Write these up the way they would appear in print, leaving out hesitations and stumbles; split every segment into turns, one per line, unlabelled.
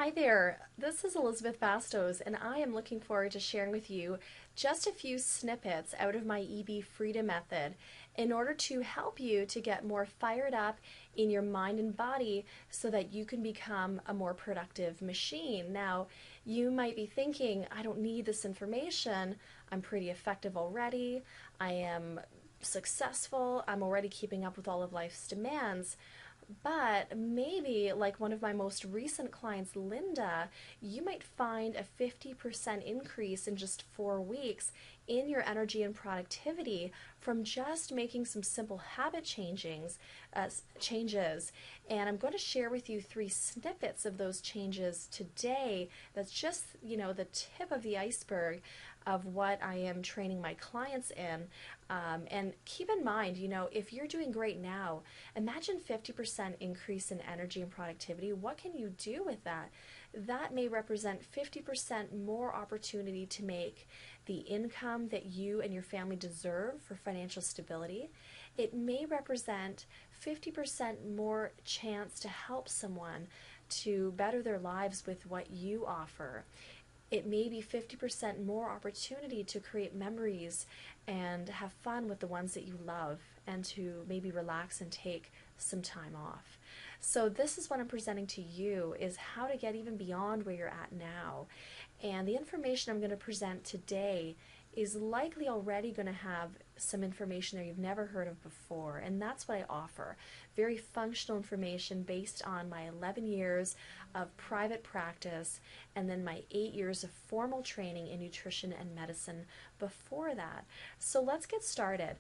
Hi there, this is Elisabeth Bastos, and I am looking forward to sharing with you just a few snippets out of my EB Freedom Method in order to help you to get more fired up in your mind and body so that you can become a more productive machine. Now, you might be thinking, I don't need this information, I'm pretty effective already, I am successful, I'm already keeping up with all of life's demands. But maybe, like one of my most recent clients, Linda, you might find a 50% increase in just 4 weeks in your energy and productivity from just making some simple habit changes. And I'm going to share with you 3 snippets of those changes today. That's just, the tip of the iceberg of what I am training my clients in. And keep in mind, if you're doing great now, imagine 50% increase in energy and productivity. What can you do with that? That may represent 50% more opportunity to make the income that you and your family deserve for financial stability. It may represent 50% more chance to help someone to better their lives with what you offer. It may be 50% more opportunity to create memories and have fun with the ones that you love and to maybe relax and take some time off. So this is what I'm presenting to you, is how to get even beyond where you're at now. And the information I'm going to present today is likely already going to have some information there you've never heard of before, and that's what I offer. Very functional information based on my 11 years of private practice and then my 8 years of formal training in nutrition and medicine before that. So let's get started.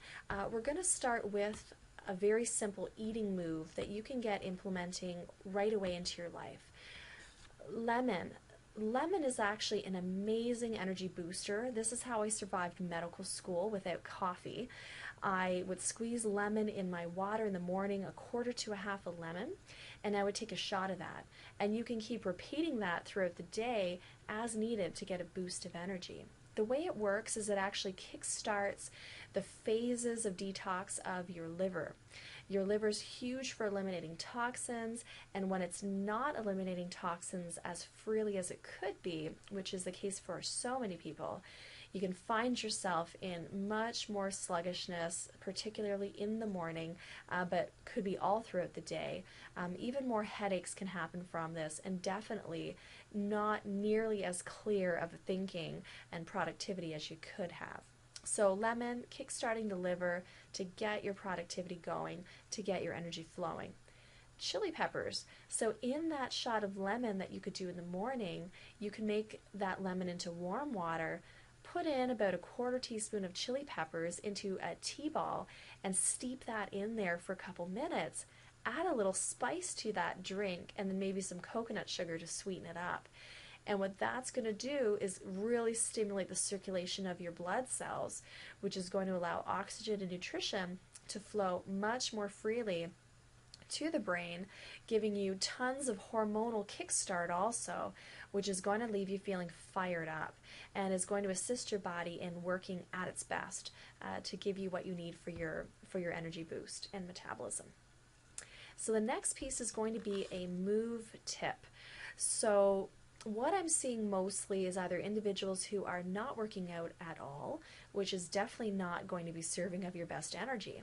We're going to start with a very simple eating move that you can get implementing right away into your life. Lemon. Lemon is actually an amazing energy booster. This is how I survived medical school without coffee. I would squeeze lemon in my water in the morning, a quarter to a half a lemon, and I would take a shot of that. And you can keep repeating that throughout the day as needed to get a boost of energy. The way it works is it actually kickstarts the phases of detox of your liver. Your liver is huge for eliminating toxins, and when it's not eliminating toxins as freely as it could be, which is the case for so many people, you can find yourself in much more sluggishness, particularly in the morning, but could be all throughout the day. Even more headaches can happen from this, and definitely not nearly as clear of thinking and productivity as you could have. So lemon, kickstarting the liver to get your productivity going, to get your energy flowing. Chili peppers. So in that shot of lemon that you could do in the morning, you can make that lemon into warm water, put in about a quarter teaspoon of chili peppers into a tea ball and steep that in there for a couple minutes. Add a little spice to that drink and then maybe some coconut sugar to sweeten it up. And what that's going to do is really stimulate the circulation of your blood cells, which is going to allow oxygen and nutrition to flow much more freely to the brain, giving you tons of hormonal kickstart also, which is going to leave you feeling fired up and is going to assist your body in working at its best to give you what you need for your energy boost and metabolism. So the next piece is going to be a move tip. So what I'm seeing mostly is either individuals who are not working out at all, which is definitely not going to be serving of your best energy,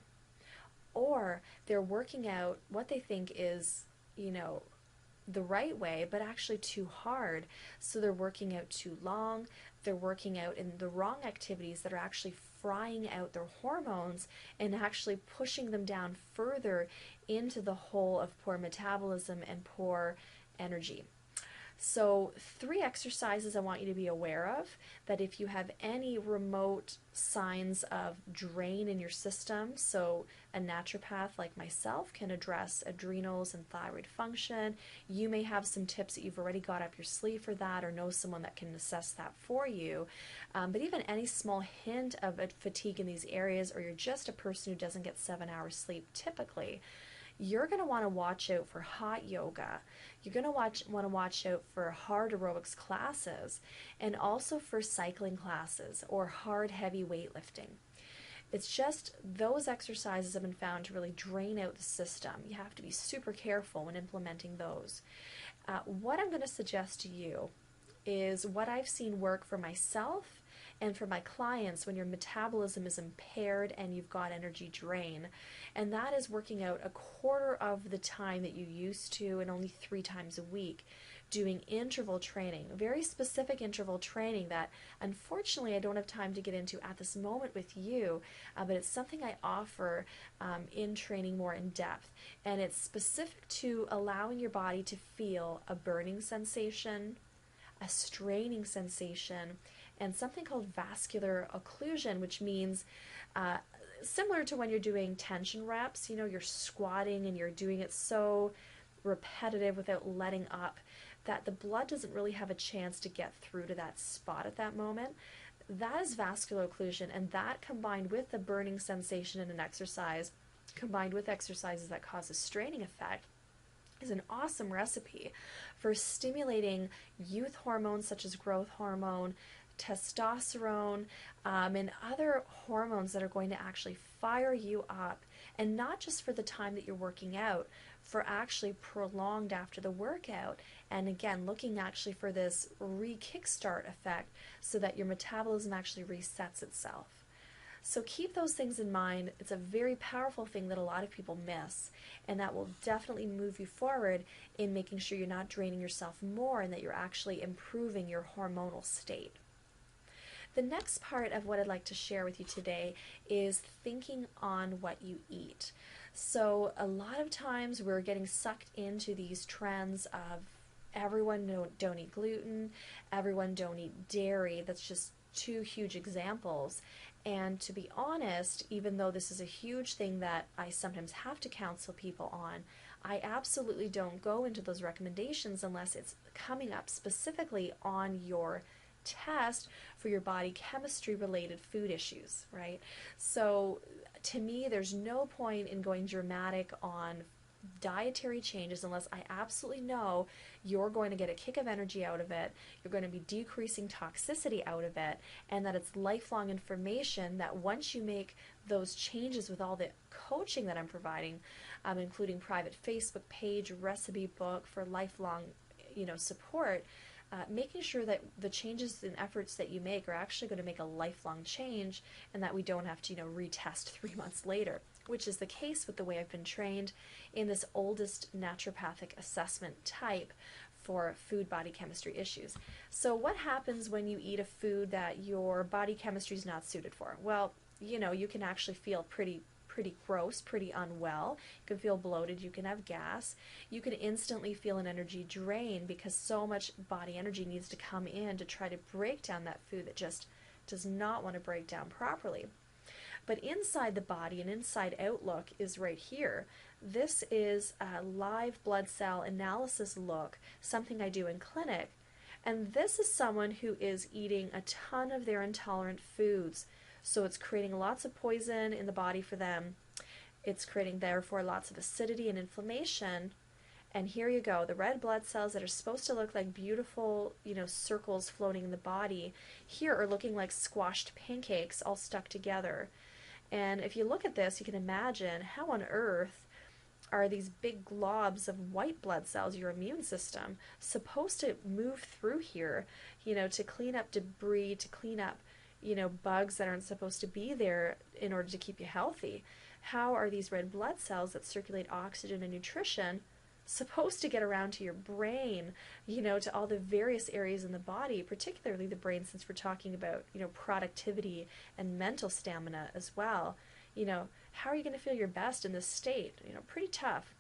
or they're working out what they think is, the right way, but actually too hard. So they're working out too long, they're working out in the wrong activities that are actually frying out their hormones and actually pushing them down further into the hole of poor metabolism and poor energy. So 3 exercises I want you to be aware of, that if you have any remote signs of drain in your system, so a naturopath like myself can address adrenals and thyroid function. You may have some tips that you've already got up your sleeve for that or know someone that can assess that for you. But even any small hint of fatigue in these areas, or you're just a person who doesn't get 7 hours sleep typically, you're going to want to watch out for hot yoga. You're going to want to watch out for hard aerobics classes and also for cycling classes or hard heavy weightlifting. It's just those exercises have been found to really drain out the system. You have to be super careful when implementing those. What I'm going to suggest to you is what I've seen work for myself and for my clients when your metabolism is impaired and you've got energy drain. And that is working out a quarter of the time that you used to and only 3 times a week, doing interval training, very specific interval training that unfortunately I don't have time to get into at this moment with you, but it's something I offer in training more in depth. And it's specific to allowing your body to feel a burning sensation, a straining sensation, and something called vascular occlusion, which means similar to when you're doing tension reps, you're squatting and you're doing it so repetitive without letting up that the blood doesn't really have a chance to get through to that spot at that moment. That is vascular occlusion, and that combined with the burning sensation in an exercise, combined with exercises that cause a straining effect, is an awesome recipe for stimulating youth hormones such as growth hormone, testosterone, and other hormones that are going to actually fire you up, and not just for the time that you're working out, for actually prolonged after the workout. And again, looking actually for this re-kickstart effect so that your metabolism actually resets itself. So keep those things in mind. It's a very powerful thing that a lot of people miss, and that will definitely move you forward in making sure you're not draining yourself more and that you're actually improving your hormonal state. The next part of what I'd like to share with you today is thinking on what you eat. So a lot of times we're getting sucked into these trends of everyone don't eat gluten, everyone don't eat dairy. That's just 2 huge examples. And to be honest, even though this is a huge thing that I sometimes have to counsel people on, I absolutely don't go into those recommendations unless it's coming up specifically on your test for your body chemistry related food issues, right? So to me, there's no point in going dramatic on dietary changes unless I absolutely know you're going to get a kick of energy out of it, you're going to be decreasing toxicity out of it, and that it's lifelong information that once you make those changes with all the coaching that I'm providing, including private Facebook page, recipe book for lifelong support, making sure that the changes and efforts that you make are actually going to make a lifelong change, and that we don't have to retest 3 months later, which is the case with the way I've been trained in this oldest naturopathic assessment type for food body chemistry issues. So what happens when you eat a food that your body chemistry is not suited for? Well, you can actually feel pretty gross, pretty unwell. You can feel bloated, you can have gas. You can instantly feel an energy drain because so much body energy needs to come in to try to break down that food that just does not want to break down properly. But inside the body, an inside out look is right here. This is a live blood cell analysis look, something I do in clinic. And this is someone who is eating a ton of their intolerant foods. So it's creating lots of poison in the body for them. It's creating, therefore, lots of acidity and inflammation. And here you go, the red blood cells that are supposed to look like beautiful, circles floating in the body, here are looking like squashed pancakes all stuck together. And if you look at this, you can imagine how on earth are these big globs of white blood cells, your immune system, supposed to move through here, to clean up debris, to clean up bugs that aren't supposed to be there in order to keep you healthy. How are these red blood cells that circulate oxygen and nutrition supposed to get around to your brain, to all the various areas in the body, particularly the brain, since we're talking about, productivity and mental stamina as well? How are you going to feel your best in this state? Pretty tough.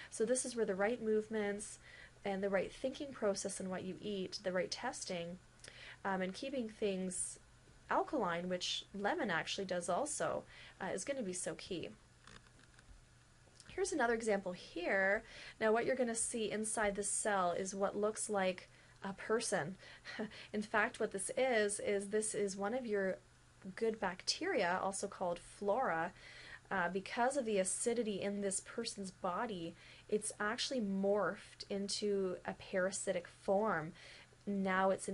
So this is where the right movements and the right thinking process in what you eat, the right testing, and keeping things alkaline, which lemon actually does also, is going to be so key. Here's another example here. Now what you're going to see inside this cell is what looks like a person. In fact, what this is one of your good bacteria, also called flora. Because of the acidity in this person's body, it's actually morphed into a parasitic form. now it's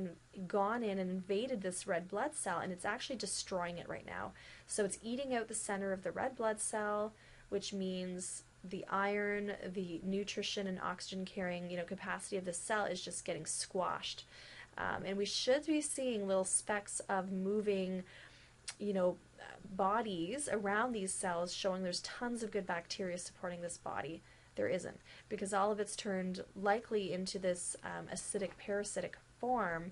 gone in and invaded this red blood cell, and it's actually destroying it right now. So it's eating out the center of the red blood cell, which means the iron, the nutrition and oxygen carrying, capacity of the cell is just getting squashed. And we should be seeing little specks of moving, you know, bodies around these cells, showing there's tons of good bacteria supporting this body. There isn't, because all of it's turned likely into this acidic parasitic form,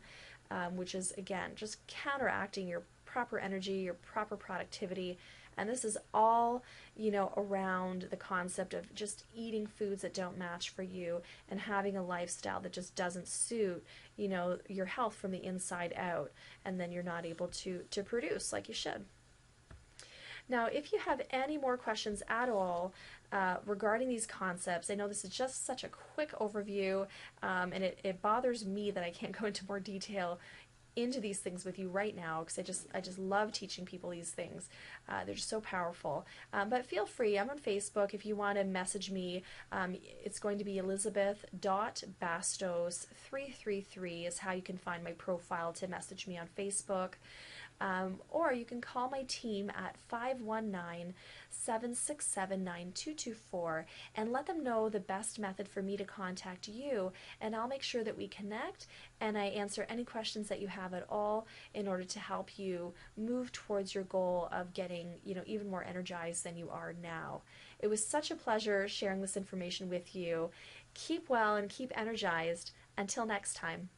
which is, again, just counteracting your proper energy, your proper productivity. And this is all, around the concept of just eating foods that don't match for you and having a lifestyle that just doesn't suit, your health from the inside out. And then you're not able to produce like you should. Now, if you have any more questions at all regarding these concepts, I know this is just such a quick overview, and it bothers me that I can't go into more detail into these things with you right now, because I just love teaching people these things. They're just so powerful. But feel free. I'm on Facebook. If you want to message me, it's going to be Elisabeth.Bastos333 is how you can find my profile to message me on Facebook. Or you can call my team at 519-767-9224 and let them know the best method for me to contact you, and I'll make sure that we connect and I answer any questions that you have at all in order to help you move towards your goal of getting, even more energized than you are now. It was such a pleasure sharing this information with you. Keep well and keep energized. Until next time.